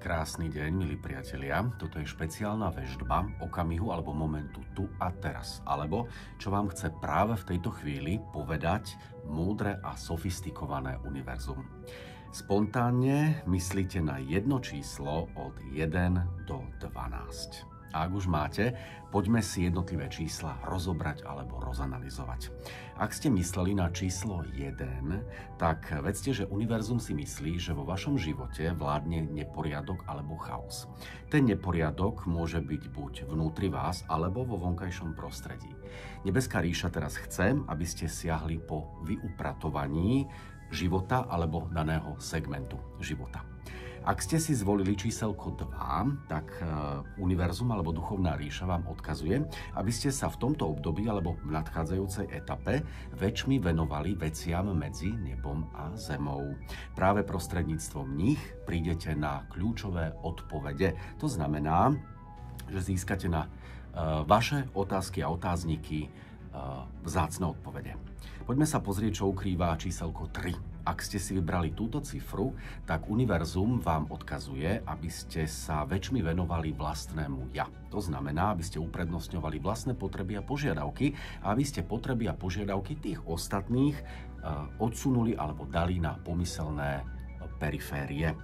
Krásny deň, milí priatelia. Toto je špeciálna veštba okamihu alebo momentu tu a teraz. Alebo čo vám chce práve v tejto chvíli povedať múdre a sofistikované univerzum. Spontánne myslíte na jedno číslo od 1 do 12. A ak už máte, poďme si jednotlivé čísla rozobrať alebo rozanalizovať. Ak ste mysleli na číslo 1, tak vedzte, že univerzum si myslí, že vo vašom živote vládne neporiadok alebo chaos. Ten neporiadok môže byť buď vnútri vás, alebo vo vonkajšom prostredí. Nebeská ríša teraz chce, aby ste siahli po vyupratovaní života alebo daného segmentu života. Ak ste si zvolili číselko 2, tak univerzum alebo duchovná ríša vám odkazuje, aby ste sa v tomto období alebo v nadchádzajúcej etape väčšmi venovali veciam medzi nebom a zemou. Práve prostredníctvom nich prídete na kľúčové odpovede. To znamená, že získate na vaše otázky a otázniky vzácne odpovede. Poďme sa pozrieť, čo ukrýva číselko 3. Ak ste si vybrali túto cifru, tak univerzum vám odkazuje, aby ste sa väčšmi venovali vlastnému ja. To znamená, aby ste uprednostňovali vlastné potreby a požiadavky a aby ste potreby a požiadavky tých ostatných odsunuli alebo dali na pomyselné periférie.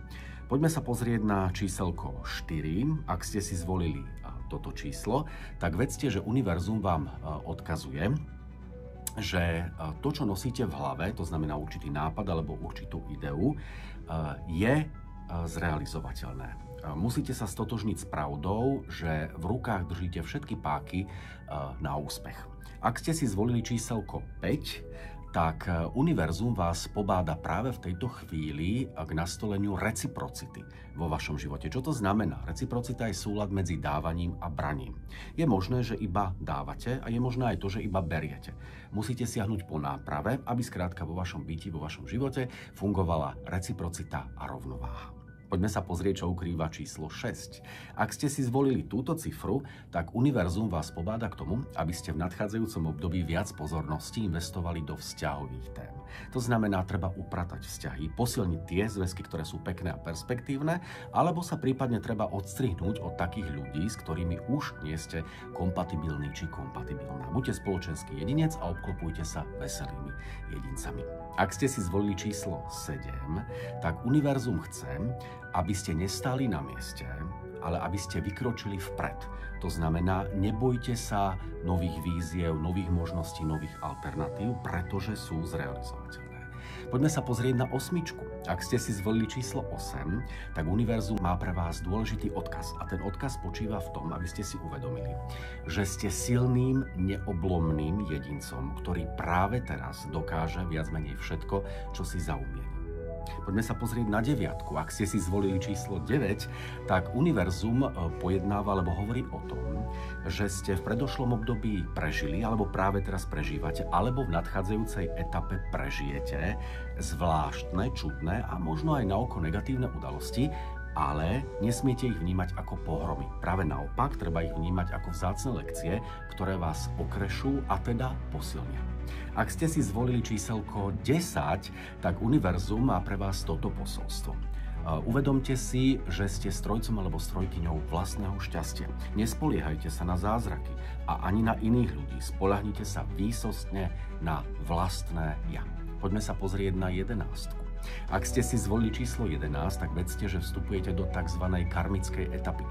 Poďme sa pozrieť na číselko 4. Ak ste si zvolili toto číslo, tak vedzte, že univerzum vám odkazuje, že to, čo nosíte v hlave, to znamená určitý nápad alebo určitú ideu, je zrealizovateľné. Musíte sa stotožniť s pravdou, že v rukách držíte všetky páky na úspech. Ak ste si zvolili číselko 5, tak univerzum vás pobáda práve v tejto chvíli k nastoleniu reciprocity vo vašom živote. Čo to znamená? Reciprocita je súlad medzi dávaním a braním. Je možné, že iba dávate a je možné aj to, že iba beriete. Musíte siahnuť po náprave, aby skrátka vo vašom byti, vo vašom živote fungovala reciprocita a rovnováha. Poďme sa pozrieť, čo ukrýva číslo 6. Ak ste si zvolili túto cifru, tak univerzum vás pobáda k tomu, aby ste v nadchádzajúcom období viac pozornosti investovali do vzťahových tém. To znamená, treba upratať vzťahy, posilniť tie zväzky, ktoré sú pekné a perspektívne, alebo sa prípadne treba odstrihnúť od takých ľudí, s ktorými už nie ste kompatibilní či kompatibilná. Buďte spoločenský jedinec a obklopujte sa veselými jedincami. Ak ste si zvolili číslo 7, tak univerzum chce, aby ste nestáli na mieste, ale aby ste vykročili vpred. To znamená, nebojte sa nových víziev, nových možností, nových alternatív, pretože sú zrealizovateľné. Poďme sa pozrieť na 8. Ak ste si zvolili číslo 8, tak univerzum má pre vás dôležitý odkaz. A ten odkaz spočíva v tom, aby ste si uvedomili, že ste silným, neoblomným jedincom, ktorý práve teraz dokáže viac menej všetko, čo si zaumieni. Poďme sa pozrieť na 9. Ak ste si zvolili číslo 9, tak univerzum pojednáva alebo hovorí o tom, že ste v predošlom období prežili alebo práve teraz prežívate alebo v nadchádzajúcej etape prežijete zvláštne, čudné a možno aj na oko negatívne udalosti, ale nesmiete ich vnímať ako pohromy. Práve naopak, treba ich vnímať ako vzácne lekcie, ktoré vás okrešú a teda posilnia. Ak ste si zvolili číselko 10, tak univerzum má pre vás toto posolstvo. Uvedomte si, že ste strojcom alebo strojkyňou vlastného šťastia. Nespoliehajte sa na zázraky a ani na iných ľudí. Spoľahnite sa výsostne na vlastné ja. Poďme sa pozrieť na 11. Ak ste si zvolili číslo 11, tak vedzte, že vstupujete do tzv. Karmickej etapy.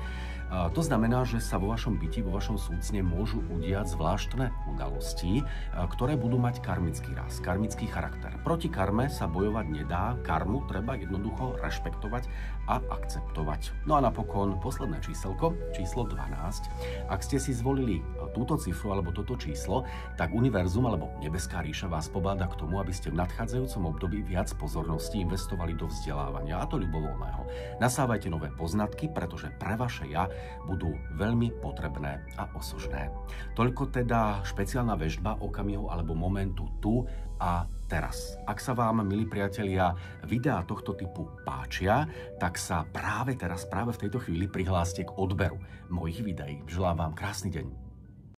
To znamená, že sa vo vašom byti, vo vašom súcne môžu udiať zvláštne udalosti, ktoré budú mať karmický ráz, karmický charakter. Proti karme sa bojovať nedá, karmu treba jednoducho rešpektovať a akceptovať. No a napokon posledné číselko, číslo 12. Ak ste si zvolili túto cifru alebo toto číslo, tak univerzum alebo nebeská ríša vás pobáda k tomu, aby ste v nadchádzajúcom období viac pozornosti investovali do vzdelávania, a to ľubovoľného. Nasávajte nové poznatky, pretože pre vaše ja budú veľmi potrebné a osožné. Toľko teda špeciálna veštba okamihu alebo momentu tu a teraz. Ak sa vám, milí priatelia, videá tohto typu páčia, tak sa práve teraz, práve v tejto chvíli prihláste k odberu mojich videí. Želám vám krásny deň.